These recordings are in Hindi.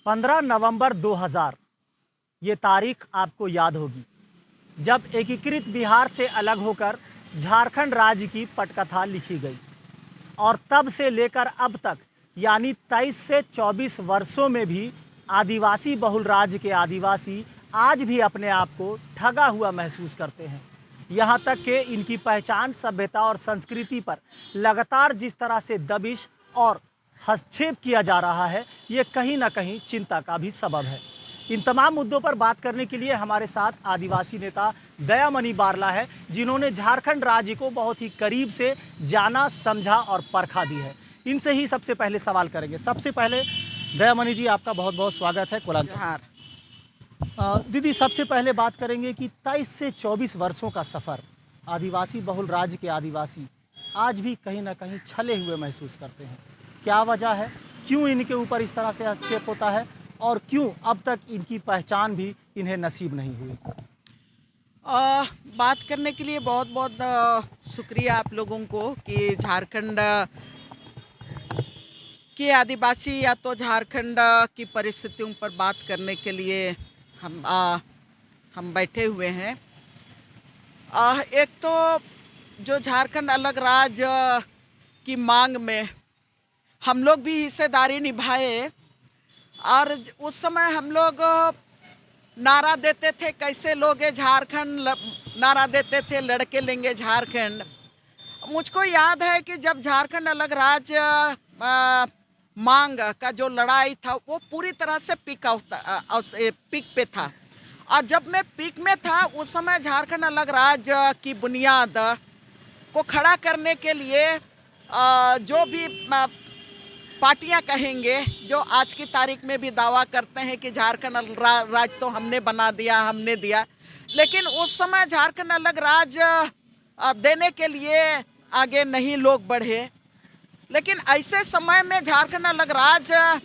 15 नवंबर 2000 ये तारीख आपको याद होगी, जब एकीकृत बिहार से अलग होकर झारखंड राज्य की पटकथा लिखी गई। और तब से लेकर अब तक यानी 23 से 24 वर्षों में भी आदिवासी बहुल राज्य के आदिवासी आज भी अपने आप को ठगा हुआ महसूस करते हैं। यहाँ तक कि इनकी पहचान, सभ्यता और संस्कृति पर लगातार जिस तरह से दबिश और हस्तक्षेप किया जा रहा है, ये कहीं ना कहीं चिंता का भी सबब है। इन तमाम मुद्दों पर बात करने के लिए हमारे साथ आदिवासी नेता दयामणि बारला है, जिन्होंने झारखंड राज्य को बहुत ही करीब से जाना, समझा और परखा दी है। इनसे ही सबसे पहले सवाल करेंगे। सबसे पहले दयामणि जी, आपका बहुत बहुत स्वागत है कोलांचर। दीदी, सबसे पहले बात करेंगे कि 23 से 24 वर्षों का सफ़र आदिवासी बहुल राज्य के आदिवासी आज भी कहीं ना कहीं छले हुए महसूस करते हैं। क्या वजह है, क्यों इनके ऊपर इस तरह से हस्तक्षेप होता है और क्यों अब तक इनकी पहचान भी इन्हें नसीब नहीं हुई? बात करने के लिए बहुत बहुत शुक्रिया आप लोगों को कि झारखंड के आदिवासी या तो झारखंड की परिस्थितियों पर बात करने के लिए हम बैठे हुए हैं। एक तो जो झारखंड अलग राज्य की मांग में हम लोग भी हिस्सेदारी निभाए और उस समय हम लोग नारा देते थे, कैसे लोगे झारखंड, नारा देते थे लड़के लेंगे झारखंड। मुझको याद है कि जब झारखंड अलग राज्य मांग का जो लड़ाई था वो पूरी तरह से पीक पे था। और जब मैं पीक में था उस समय झारखंड अलग राज्य की बुनियाद को खड़ा करने के लिए जो भी पार्टियां कहेंगे, जो आज की तारीख में भी दावा करते हैं कि झारखंड राज्य तो हमने बना दिया, हमने दिया, लेकिन उस समय झारखंड अलग राज्य देने के लिए आगे नहीं लोग बढ़े। लेकिन ऐसे समय में झारखंड अलग राज्य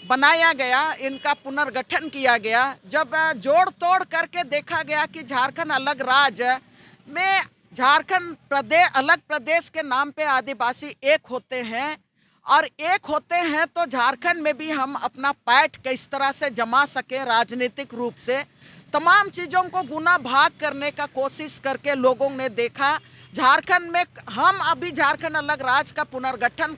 बनाया गया, इनका पुनर्गठन किया गया। जब जोड़ तोड़ करके देखा गया कि झारखंड अलग राज्य में झारखंड प्रदेश, अलग प्रदेश के नाम पे आदिवासी एक होते हैं और एक होते हैं तो झारखंड में भी हम अपना पैठ किस तरह से जमा सके राजनीतिक रूप से, तमाम चीज़ों को गुना भाग करने का कोशिश करके लोगों ने देखा झारखंड में हम अभी झारखंड अलग राज्य का पुनर्गठन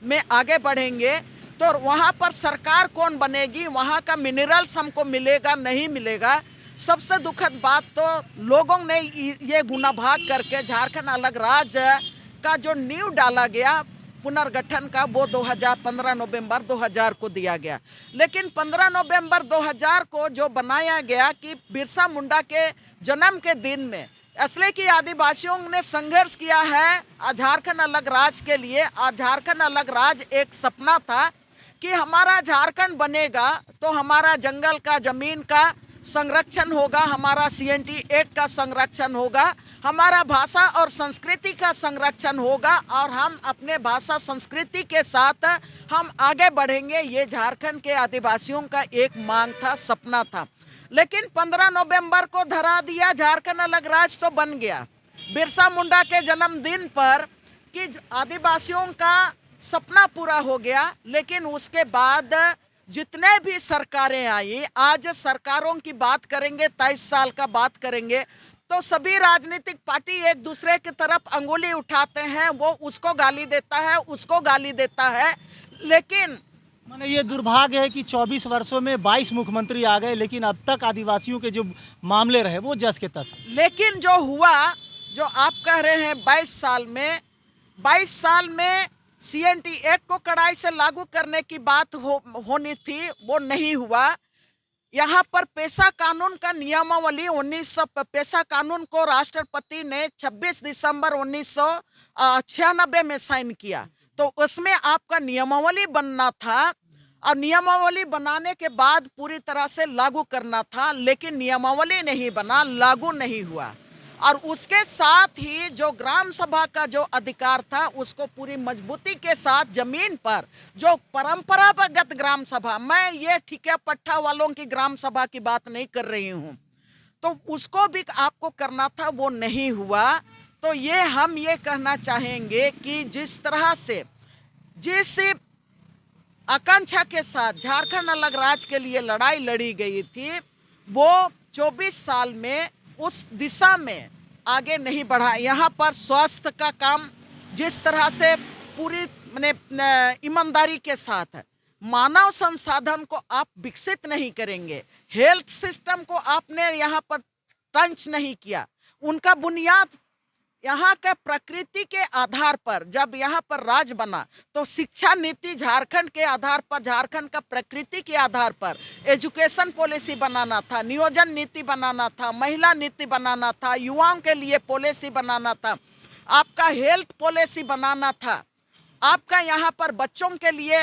में आगे बढ़ेंगे तो वहाँ पर सरकार कौन बनेगी, वहाँ का मिनरल्स हमको मिलेगा नहीं मिलेगा। सबसे दुखद बात तो लोगों ने ये गुना भाग करके झारखंड अलग राज्य का जो नींव डाला गया पुनर्गठन का, वो 15 नवंबर 2000 को दिया गया। लेकिन 15 नवंबर 2000 को जो बनाया गया कि बिरसा मुंडा के जन्म के दिन में, इसलिए कि आदिवासियों ने संघर्ष किया है झारखंड अलग राज्य के लिए। और झारखंड अलग राज्य एक सपना था कि हमारा झारखंड बनेगा तो हमारा जंगल का, जमीन का संरक्षण होगा, हमारा CNT एक्ट का संरक्षण होगा, हमारा भाषा और संस्कृति का संरक्षण होगा और हम अपने भाषा संस्कृति के साथ हम आगे बढ़ेंगे। ये झारखंड के आदिवासियों का एक मांग था, सपना था। लेकिन 15 नवंबर को धरा दिया, झारखंड अलग राज्य तो बन गया बिरसा मुंडा के जन्मदिन पर कि आदिवासियों का सपना पूरा हो गया। लेकिन उसके बाद जितने भी सरकारें आई, आज सरकारों की बात करेंगे, 23 साल का बात करेंगे, तो सभी राजनीतिक पार्टी एक दूसरे की तरफ अंगुली उठाते हैं, वो उसको गाली देता है, उसको गाली देता है। लेकिन माने ये दुर्भाग्य है कि 24 वर्षों में 22 मुख्यमंत्री आ गए, लेकिन अब तक आदिवासियों के जो मामले रहे वो जस के तस। लेकिन जो हुआ, जो आप कह रहे हैं 22 साल में CNT एक्ट को कड़ाई से लागू करने की बात होनी थी, वो नहीं हुआ। यहाँ पर पेशा कानून का नियमावली 1900 पेशा कानून को राष्ट्रपति ने 26 दिसंबर 1996 में साइन किया, तो उसमें आपका नियमावली बनना था और नियमावली बनाने के बाद पूरी तरह से लागू करना था। लेकिन नियमावली नहीं बना, लागू नहीं हुआ। और उसके साथ ही जो ग्राम सभा का जो अधिकार था उसको पूरी मजबूती के साथ जमीन पर जो परंपरागत ग्राम सभा, मैं ये ठिका पट्टा वालों की ग्राम सभा की बात नहीं कर रही हूँ, तो उसको भी आपको करना था, वो नहीं हुआ। तो ये हम ये कहना चाहेंगे कि जिस तरह से जिस आकांक्षा के साथ झारखंड अलग राज्य के लिए लड़ाई लड़ी गई थी, वो 24 साल में उस दिशा में आगे नहीं बढ़ा। यहाँ पर स्वास्थ्य का काम जिस तरह से पूरी ईमानदारी के साथ है, मानव संसाधन को आप विकसित नहीं करेंगे, हेल्थ सिस्टम को आपने यहाँ पर टंच नहीं किया, उनका बुनियाद यहाँ के प्रकृति के आधार पर जब यहाँ पर राज बना तो शिक्षा नीति झारखंड के आधार पर, झारखंड का प्रकृति के आधार पर एजुकेशन पॉलिसी बनाना था, नियोजन नीति बनाना था, महिला नीति बनाना था, युवाओं के लिए पॉलिसी बनाना था, आपका हेल्थ पॉलिसी बनाना था, आपका यहाँ पर बच्चों के लिए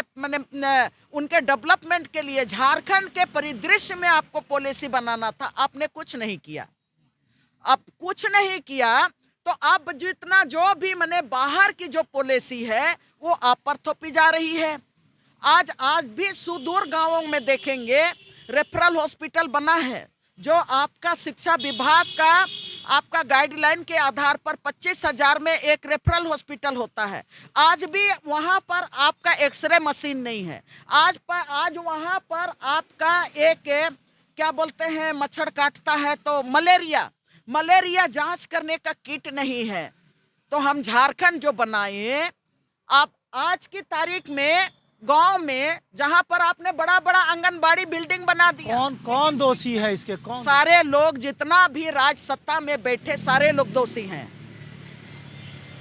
उनके डेवलपमेंट के लिए झारखंड के परिदृश्य में आपको पॉलिसी बनाना था। आपने कुछ नहीं किया। अब कुछ नहीं किया तो अब जितना जो भी बाहर की जो पॉलिसी है वो आप पर थोपी जा रही है। आज भी सुदूर गांवों में देखेंगे रेफरल हॉस्पिटल बना है, जो आपका शिक्षा विभाग का आपका गाइडलाइन के आधार पर 25,000 में एक रेफरल हॉस्पिटल होता है। आज भी वहां पर आपका एक्सरे मशीन नहीं है। आज वहां पर आपका एक क्या बोलते हैं, मच्छर काटता है तो मलेरिया जांच करने का किट नहीं है। तो हम झारखंड जो बनाए, आप आज की तारीख में गांव में जहां पर आपने बड़ा बड़ा आंगनबाड़ी बिल्डिंग बना दिया, कौन दोषी है इसके? कौन? सारे लोग, जितना भी राज सत्ता में बैठे सारे लोग दोषी हैं,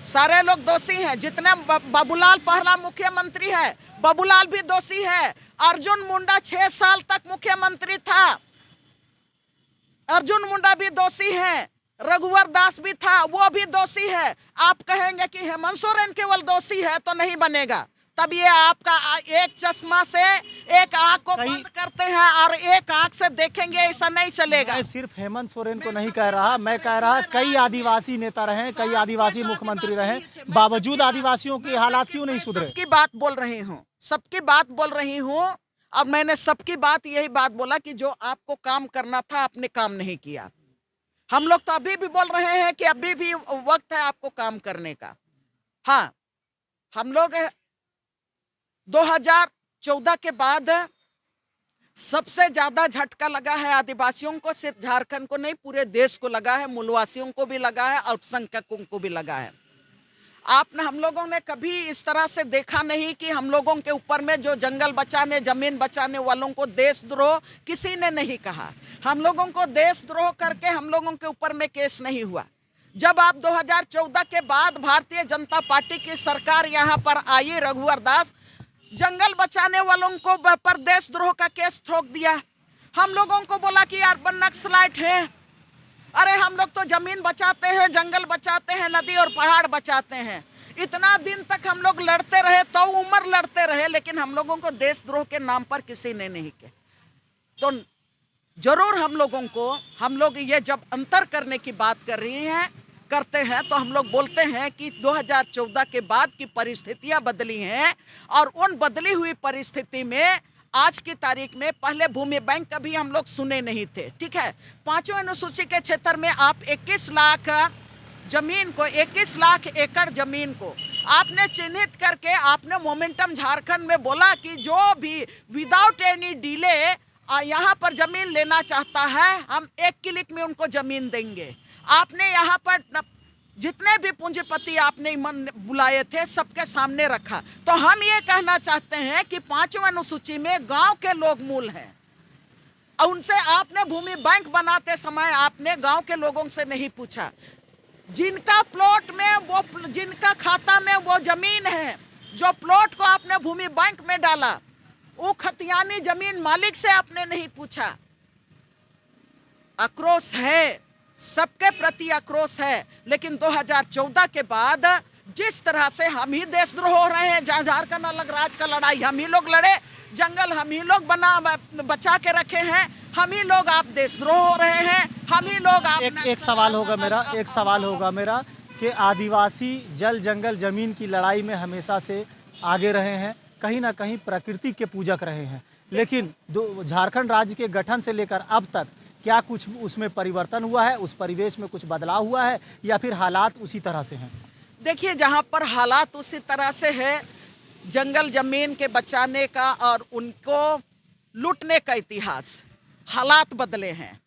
सारे लोग दोषी हैं। जितने बाबूलाल पहला मुख्यमंत्री है, बाबूलाल भी दोषी है। अर्जुन मुंडा 6 साल तक मुख्यमंत्री था, अर्जुन मुंडा भी दोषी है। रघुवर दास भी था, वो भी दोषी है। आप कहेंगे कि हेमंत सोरेन केवल दोषी है तो नहीं बनेगा। तब ये आपका एक चश्मा से एक आंख को बंद करते हैं और एक आंख से देखेंगे, ऐसा नहीं चलेगा। मैं सिर्फ हेमंत सोरेन को नहीं कह रहा, मैं कह रहा कई आदिवासी नेता रहे, कई आदिवासी मुख्यमंत्री रहे, बावजूद आदिवासियों के हालात क्यों नहीं सुधरे? सबकी बात बोल रही हूँ, सबकी बात बोल रही हूँ। अब मैंने सबकी बात यही बात बोला कि जो आपको काम करना था आपने काम नहीं किया। हम लोग तो अभी भी बोल रहे हैं कि अभी भी वक्त है आपको काम करने का। हाँ, हम लोग 2014 के बाद सबसे ज्यादा झटका लगा है आदिवासियों को, सिर्फ झारखंड को नहीं पूरे देश को लगा है, मूलवासियों को भी लगा है, अल्पसंख्यकों को भी लगा है। हम लोगों ने कभी इस तरह से देखा नहीं कि हम लोगों के ऊपर में जो जंगल बचाने, जमीन बचाने वालों को देशद्रोह किसी ने नहीं कहा। हम लोगों को देशद्रोह करके हम लोगों के ऊपर में केस नहीं हुआ। जब आप 2014 के बाद भारतीय जनता पार्टी की सरकार यहाँ पर आई, रघुवर दास जंगल बचाने वालों को पर देशद्रोह का केस ठोक दिया। हम लोगों को बोला कि अर्बन नक्सलाइट है। अरे हम लोग तो जमीन बचाते हैं, जंगल बचाते हैं, नदी और पहाड़ बचाते हैं। इतना दिन तक हम लोग लड़ते रहे, तो उम्र लड़ते रहे, लेकिन हम लोगों को देशद्रोह के नाम पर किसी ने नहीं किया। तो जरूर हम लोग ये जब अंतर करने की बात करते हैं तो हम लोग बोलते हैं कि 2014 के बाद की परिस्थितियां बदली हैं, और उन बदली हुई परिस्थिति में आज की तारीख में, पहले भूमि बैंक कभी हम लोग सुने नहीं थे, ठीक है। 5वीं अनुसूची के क्षेत्र में आप 21 लाख जमीन को, 21 लाख एकड़ जमीन को आपने चिन्हित करके आपने मोमेंटम झारखंड में बोला कि जो भी विदाउट एनी डिले यहाँ पर जमीन लेना चाहता है, हम 1 क्लिक में उनको जमीन देंगे। आपने यहाँ पर जितने भी पूंजीपति आपने बुलाए थे सबके सामने रखा। तो हम ये कहना चाहते हैं कि 5वीं अनुसूची में गांव के लोग मूल हैं, और उनसे आपने भूमि बैंक बनाते समय आपने गांव के लोगों से नहीं पूछा। जिनका प्लॉट में वो, जिनका खाता में वो जमीन है, जो प्लॉट को आपने भूमि बैंक में डाला, वो खतियानी जमीन मालिक से आपने नहीं पूछा। आक्रोश है, सबके प्रति आक्रोश है, लेकिन 2014 के बाद जिस तरह से हम ही देशद्रोह हो रहे हैं, झारखंड अलग राज्य का लड़ाई हम ही लोग लड़े, जंगल हम ही लोग बचा के रखे हैं, हम ही लोग आप देशद्रोह हो रहे हैं, हम ही लोग आप। एक सवाल होगा मेरा कि आदिवासी जल जंगल जमीन की लड़ाई में हमेशा से आगे रहे हैं, कहीं ना कहीं प्रकृति के पूजक रहे हैं, लेकिन झारखंड राज्य के गठन से लेकर अब तक क्या कुछ उसमें परिवर्तन हुआ है? उस परिवेश में कुछ बदलाव हुआ है या फिर हालात उसी तरह से हैं? देखिए, जहाँ पर हालात उसी तरह से है, जंगल जमीन के बचाने का और उनको लूटने का इतिहास। हालात बदले हैं,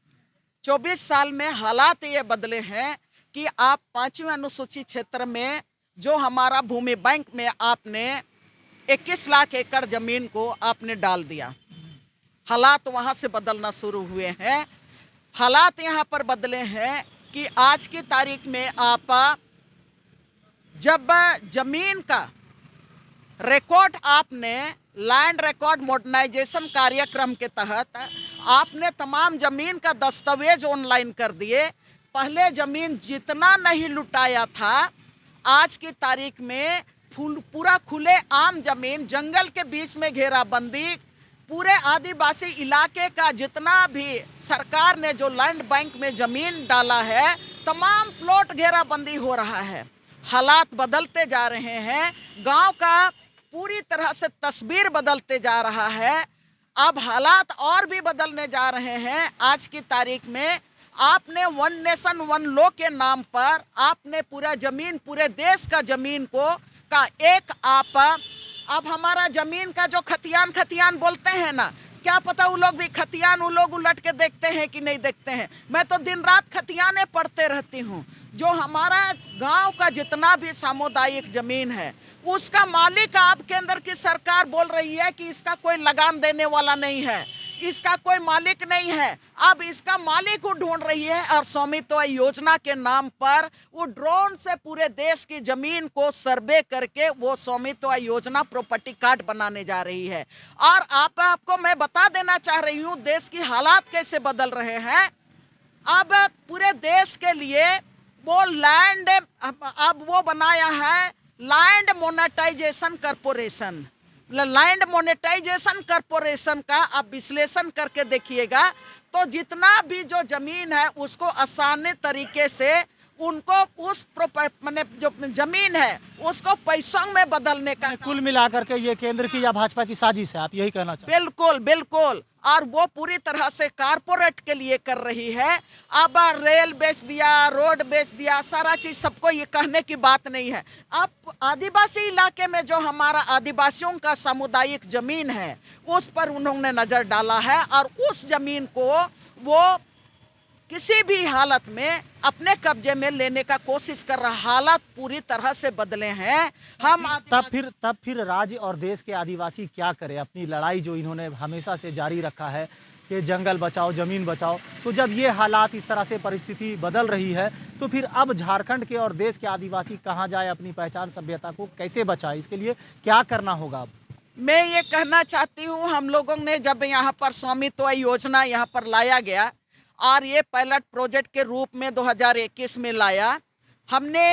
24 साल में हालात ये बदले हैं कि आप 5वीं अनुसूचित क्षेत्र में जो हमारा भूमि बैंक में आपने 21 लाख एकड़ जमीन को आपने डाल दिया। हालात वहाँ से बदलना शुरू हुए हैं। हालात यहाँ पर बदले हैं कि आज की तारीख में आप जब जमीन का रिकॉर्ड आपने लैंड रिकॉर्ड मॉडर्नाइजेशन कार्यक्रम के तहत आपने तमाम जमीन का दस्तावेज ऑनलाइन कर दिए। पहले जमीन जितना नहीं लुटाया था, आज की तारीख में पूरा खुले आम जमीन, जंगल के बीच में घेराबंदी, पूरे आदिवासी इलाके का जितना भी सरकार ने जो लैंड बैंक में जमीन डाला है, तमाम प्लॉट घेराबंदी हो रहा है। हालात बदलते जा रहे हैं, गांव का पूरी तरह से तस्वीर बदलते जा रहा है। अब हालात और भी बदलने जा रहे हैं। आज की तारीख में आपने वन नेशन वन लॉ के नाम पर आपने पूरा जमीन, पूरे देश का जमीन को का एक आप अब हमारा जमीन का जो खतियान बोलते हैं ना, क्या पता वो लोग भी खतियान वो लोग उलट के देखते हैं कि नहीं देखते हैं। मैं तो दिन रात खतियाने पढ़ते रहती हूँ। जो हमारा गांव का जितना भी सामुदायिक जमीन है, उसका मालिक आप केंद्र की सरकार बोल रही है कि इसका कोई लगान देने वाला नहीं है, इसका कोई मालिक नहीं है। अब इसका मालिक वो ढूंढ रही है और स्वामित्व योजना के नाम पर वो ड्रोन से पूरे देश की जमीन को सर्वे करके वो स्वामित्व योजना प्रॉपर्टी कार्ड बनाने जा रही है। और आपको मैं बता देना चाह रही हूँ देश की हालात कैसे बदल रहे हैं। अब पूरे देश के लिए वो लैंड अब वो बनाया है land monetization corporation. Land monetization corporation का आप विश्लेषण करके देखिएगा तो जितना भी जो जमीन है उसको आसानी तरीके से उनको उस माने जो जमीन है उसको पैसों में बदलने का कुल मिलाकर के ये केंद्र की या भाजपा की साजिश है, आप यही कहना चाहते हैं? बिल्कुल बिल्कुल। और वो पूरी तरह से कारपोरेट के लिए कर रही है। अब रेल बेच दिया, रोड बेच दिया, सारा चीज सबको ये कहने की बात नहीं है। अब आदिवासी इलाके में जो हमारा आदिवासियों का सामुदायिक जमीन है उस पर उन्होंने नजर डाला है और उस जमीन को वो किसी भी हालत में अपने कब्जे में लेने का कोशिश कर रहा। हालात पूरी तरह से बदले हैं। हम तब फिर राज्य और देश के आदिवासी क्या करें? अपनी लड़ाई जो इन्होंने हमेशा से जारी रखा है कि जंगल बचाओ, जमीन बचाओ, तो जब ये हालात इस तरह से परिस्थिति बदल रही है तो फिर अब झारखंड के और देश के आदिवासी कहाँ जाए, अपनी पहचान सभ्यता को कैसे बचाए? इसके लिए क्या करना होगा? अब मैं ये कहना चाहती हूँ, हम लोगों ने जब यहाँ पर स्वामित्व योजना यहाँ पर लाया गया और ये पायलट प्रोजेक्ट के रूप में 2021 में लाया, हमने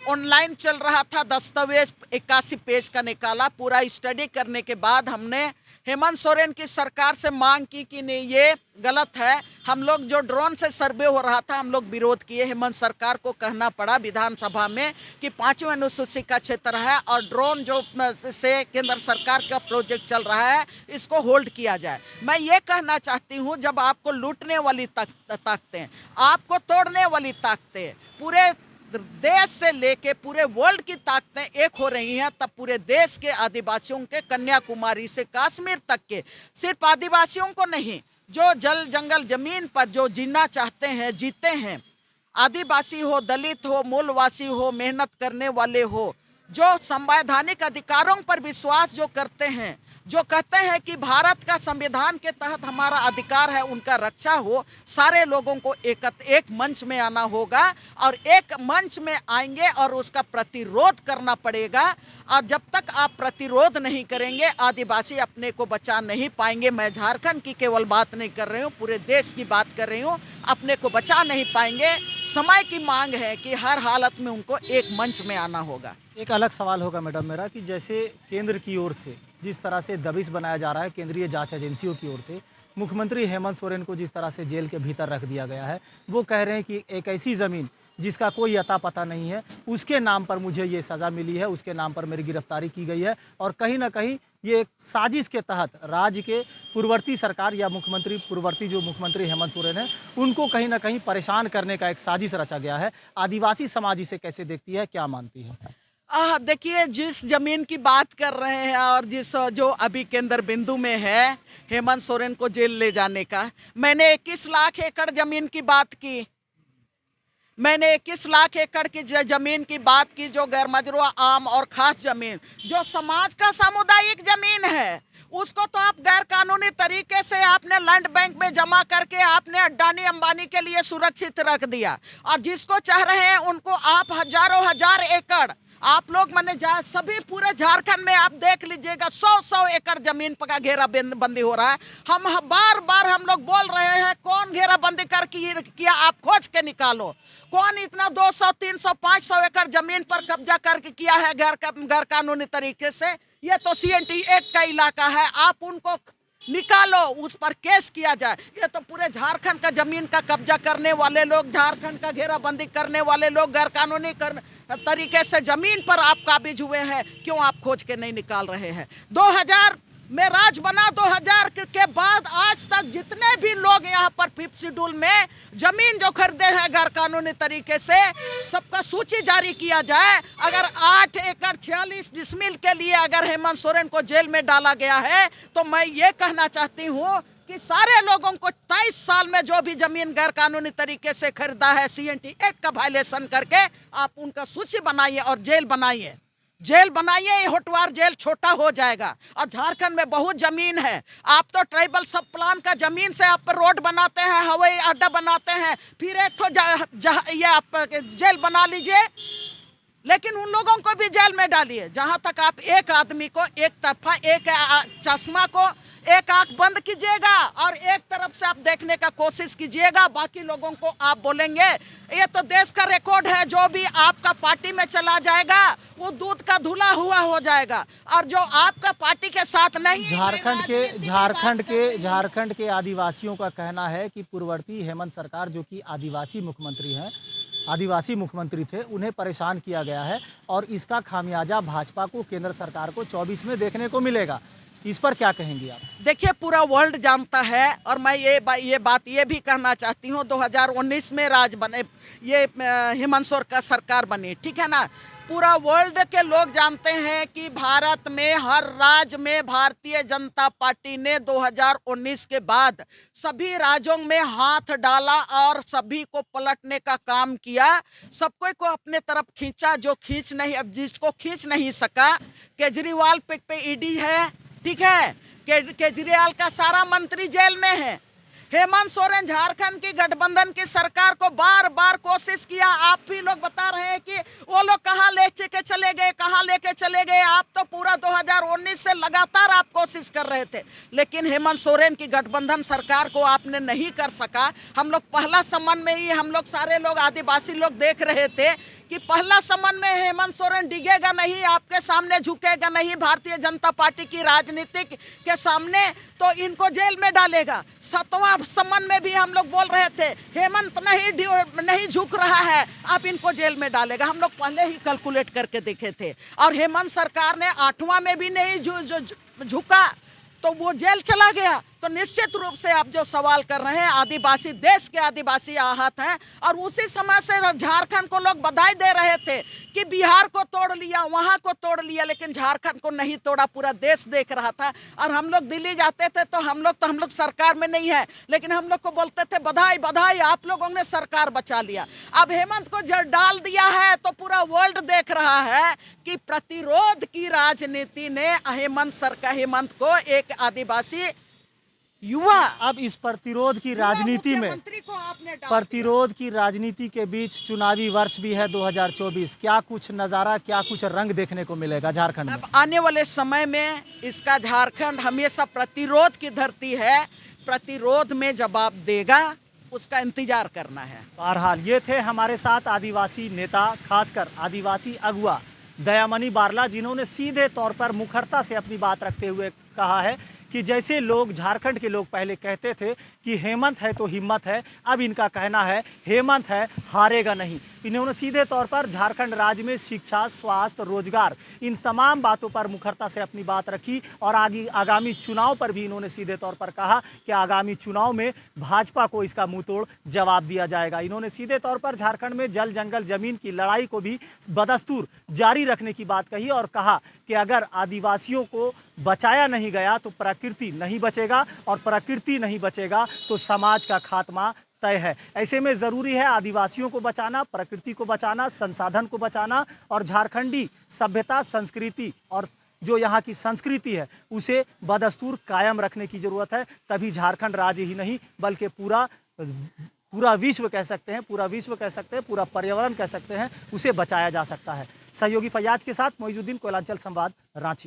ऑनलाइन चल रहा था, दस्तावेज 81 पेज का निकाला। पूरा स्टडी करने के बाद हमने हेमंत सोरेन की सरकार से मांग की कि नहीं ये गलत है। हम लोग जो ड्रोन से सर्वे हो रहा था हम लोग विरोध किए। हेमंत सरकार को कहना पड़ा विधानसभा में कि 5वीं अनुसूची का क्षेत्र है और ड्रोन जो से केंद्र सरकार का प्रोजेक्ट चल रहा है इसको होल्ड किया जाए। मैं ये कहना चाहती हूँ जब आपको लूटने वाली ताकतें, आपको तोड़ने वाली ताकतें, पूरे देश से लेके पूरे वर्ल्ड की ताकतें एक हो रही हैं, तब पूरे देश के आदिवासियों के कन्याकुमारी से कश्मीर तक के, सिर्फ आदिवासियों को नहीं, जो जल जंगल जमीन पर जो जीना चाहते हैं, जीते हैं, आदिवासी हो, दलित हो, मूलवासी हो, मेहनत करने वाले हो, जो संवैधानिक अधिकारों पर विश्वास जो करते हैं, जो कहते हैं कि भारत का संविधान के तहत हमारा अधिकार है उनका रक्षा हो, सारे लोगों को एक मंच में आना होगा और एक मंच में आएंगे और उसका प्रतिरोध करना पड़ेगा। और जब तक आप प्रतिरोध नहीं करेंगे आदिवासी अपने को बचा नहीं पाएंगे। मैं झारखंड की केवल बात नहीं कर रही हूँ, पूरे देश की बात कर रही हूँ। अपने को बचा नहीं पाएंगे। समय की मांग है कि हर हालत में उनको एक मंच में आना होगा। एक अलग सवाल होगा मैडम मेरा कि जैसे केंद्र की ओर से जिस तरह से दबिश बनाया जा रहा है, केंद्रीय जांच एजेंसियों की ओर से मुख्यमंत्री हेमंत सोरेन को जिस तरह से जेल के भीतर रख दिया गया है, वो कह रहे हैं कि एक ऐसी ज़मीन जिसका कोई अता पता नहीं है उसके नाम पर मुझे ये सज़ा मिली है, उसके नाम पर मेरी गिरफ्तारी की गई है और कहीं ना कहीं ये एक साजिश के तहत राज्य के पूर्ववर्ती सरकार या पूर्ववर्ती जो मुख्यमंत्री हेमंत सोरेन है उनको कहीं ना कहीं परेशान करने का एक साजिश रचा गया है। आदिवासी समाज इसे कैसे देखती है, क्या मानती है? देखिए, जिस जमीन की बात कर रहे हैं और जिस जो अभी केंद्र बिंदु में है हेमंत सोरेन को जेल ले जाने का, मैंने 21 लाख एकड़ जमीन की बात की। मैंने 21 लाख एकड़ की जमीन की बात की, जो गैर मजरूआ आम और खास जमीन, जो समाज का सामुदायिक जमीन है, उसको तो आप गैर कानूनी तरीके से आपने लैंड बैंक में जमा करके आपने अडानी अंबानी के लिए सुरक्षित रख दिया। और जिसको चाह रहे हैं उनको आप हजारों हजार एकड़, आप लोग मैंने सभी पूरे झारखंड में आप देख लीजिएगा 100 एकड़ जमीन का घेरा बंदी हो रहा है। हम बार बार हम लोग बोल रहे हैं कौन घेरा बंदी कर किया, आप खोज के निकालो। कौन इतना 200, 300, 500 एकड़ जमीन पर कब्जा करके किया है गैर कानूनी तरीके से? ये तो CNT एक्ट का इलाका है, आप उनको निकालो, उस पर केस किया जाए। ये तो पूरे झारखंड का जमीन का कब्जा करने वाले लोग, झारखंड का घेराबंदी करने वाले लोग, गैर कानूनी तरीके से जमीन पर आप काबिज हुए हैं, क्यों आप खोज के नहीं निकाल रहे हैं? 2000 में राज बना, 2000 के बाद आज तक जितने भी लोग यहाँ पर 5th शेड्यूल में जमीन जो खरीदे हैं गैर कानूनी तरीके से, सबका सूची जारी किया जाए। अगर 8 एकड़ 46 डिसमिल के लिए अगर हेमंत सोरेन को जेल में डाला गया है, तो मैं ये कहना चाहती हूँ कि सारे लोगों को 23 साल में जो भी जमीन गैर कानूनी तरीके से खरीदा है CNT एक्ट का वायलेशन करके, आप उनका सूची बनाइए और जेल बनाइए। जेल बनाइए, होटवार जेल छोटा हो जाएगा। और झारखंड में बहुत जमीन है, आप तो ट्राइबल सब प्लान का जमीन से आप रोड बनाते हैं, हवाई अड्डा बनाते हैं, फिर एक तो ये आप जेल बना लीजिए, लेकिन उन लोगों को भी जेल में डालिए। जहां तक आप एक आदमी को एक तरफा, एक चश्मा को एक आंख बंद कीजिएगा और एक तरफ से आप देखने का कोशिश कीजिएगा, बाकी लोगों को आप बोलेंगे। ये तो देश का रिकॉर्ड है, जो भी आपका पार्टी में चला जाएगा वो दूध का धुला हुआ हो जाएगा। और जो आपका पार्टी के साथ नहीं, झारखंड के आदिवासियों का कहना है कि पूर्ववर्ती हेमंत सरकार, जो कि आदिवासी मुख्यमंत्री थे, उन्हें परेशान किया गया है और इसका खामियाजा भाजपा को, केंद्र सरकार को 24 में देखने को मिलेगा। इस पर क्या कहेंगी आप? देखिए, पूरा वर्ल्ड जानता है और मैं ये बात ये भी कहना चाहती हूँ, 2019 में राज बने, ये हेमंत सोरेन का सरकार बनी, ठीक है ना। पूरा वर्ल्ड के लोग जानते हैं कि भारत में हर राज्य में भारतीय जनता पार्टी ने 2019 के बाद सभी राज्यों में हाथ डाला और सभी को पलटने का काम किया, सबको को अपने तरफ खींचा। जो जिसको खींच नहीं सका, केजरीवाल पे ED है, ठीक है, केजरीवाल का सारा मंत्री जेल में है। हेमंत सोरेन झारखंड की गठबंधन की सरकार को बार बार कोशिश किया, आप भी लोग बता रहे हैं कि वो लोग कहाँ लेके चले गए। आप तो पूरा 2019 से लगातार आप कोशिश कर रहे थे, लेकिन हेमंत सोरेन की गठबंधन सरकार को आपने नहीं कर सका। हम लोग पहला समन में ही, हम लोग सारे लोग आदिवासी लोग देख रहे थे कि पहला समन में हेमंत सोरेन डिगेगा नहीं, आपके सामने झुकेगा नहीं, भारतीय जनता पार्टी की राजनीति के सामने, तो इनको जेल में डालेगा। 7वां समन में भी हम लोग बोल रहे थे हेमंत नहीं झुक रहा है, आप इनको जेल में डालेगा। हम लोग पहले ही कैलकुलेट करके देखे थे, और हेमंत सरकार ने 8वां में भी नहीं झुका, तो वो जेल चला गया। तो निश्चित रूप से आप जो सवाल कर रहे हैं, आदिवासी, देश के आदिवासी आहत हैं। और उसी समय से झारखंड को लोग बधाई दे रहे थे कि बिहार को तोड़ लिया, वहां को तोड़ लिया, लेकिन झारखंड को नहीं तोड़ा, पूरा देश देख रहा था। और हम लोग दिल्ली जाते थे तो हम लोग सरकार में नहीं है, लेकिन हम लोग को बोलते थे बधाई बधाई, आप लोगों ने सरकार बचा लिया। अब हेमंत को जब डाल दिया है तो पूरा वर्ल्ड देख रहा है कि प्रतिरोध की राजनीति ने हेमंत को, एक आदिवासी युवा, अब इस प्रतिरोध की राजनीति के बीच चुनावी वर्ष भी है 2024, क्या कुछ नज़ारा, क्या कुछ रंग देखने को मिलेगा झारखंड में? अब आने वाले समय में इसका झारखंड हमेशा प्रतिरोध की धरती है, प्रतिरोध में जवाब देगा, उसका इंतजार करना है। बहरहाल ये थे हमारे साथ आदिवासी नेता, खासकर आदिवासी अगुआ दयामनी बारला, जिन्होंने सीधे तौर पर मुखरता से अपनी बात रखते हुए कहा है कि जैसे लोग, झारखंड के लोग पहले कहते थे कि हेमंत है तो हिम्मत है, अब इनका कहना है हेमंत है, हारेगा नहीं। इन्होंने सीधे तौर पर झारखंड राज्य में शिक्षा, स्वास्थ्य, रोजगार, इन तमाम बातों पर मुखरता से अपनी बात रखी और आगामी चुनाव पर भी इन्होंने सीधे तौर पर कहा कि आगामी चुनाव में भाजपा को इसका मुंहतोड़ जवाब दिया जाएगा। इन्होंने सीधे तौर पर झारखंड में जल, जंगल, जमीन की लड़ाई को भी बदस्तूर जारी रखने की बात कही और कहा कि अगर आदिवासियों को बचाया नहीं गया तो प्रकृति नहीं बचेगा और प्रकृति नहीं बचेगा तो समाज का खात्मा तय है। ऐसे में ज़रूरी है आदिवासियों को बचाना, प्रकृति को बचाना, संसाधन को बचाना और झारखंडी सभ्यता, संस्कृति और जो यहाँ की संस्कृति है उसे बदस्तूर कायम रखने की ज़रूरत है। तभी झारखंड राज्य ही नहीं बल्कि पूरा विश्व कह सकते हैं, पूरा पर्यावरण कह सकते हैं, उसे बचाया जा सकता है। सहयोगी फैयाज के साथ मोइजुद्दीन, कोयलांचल संवाद, रांची।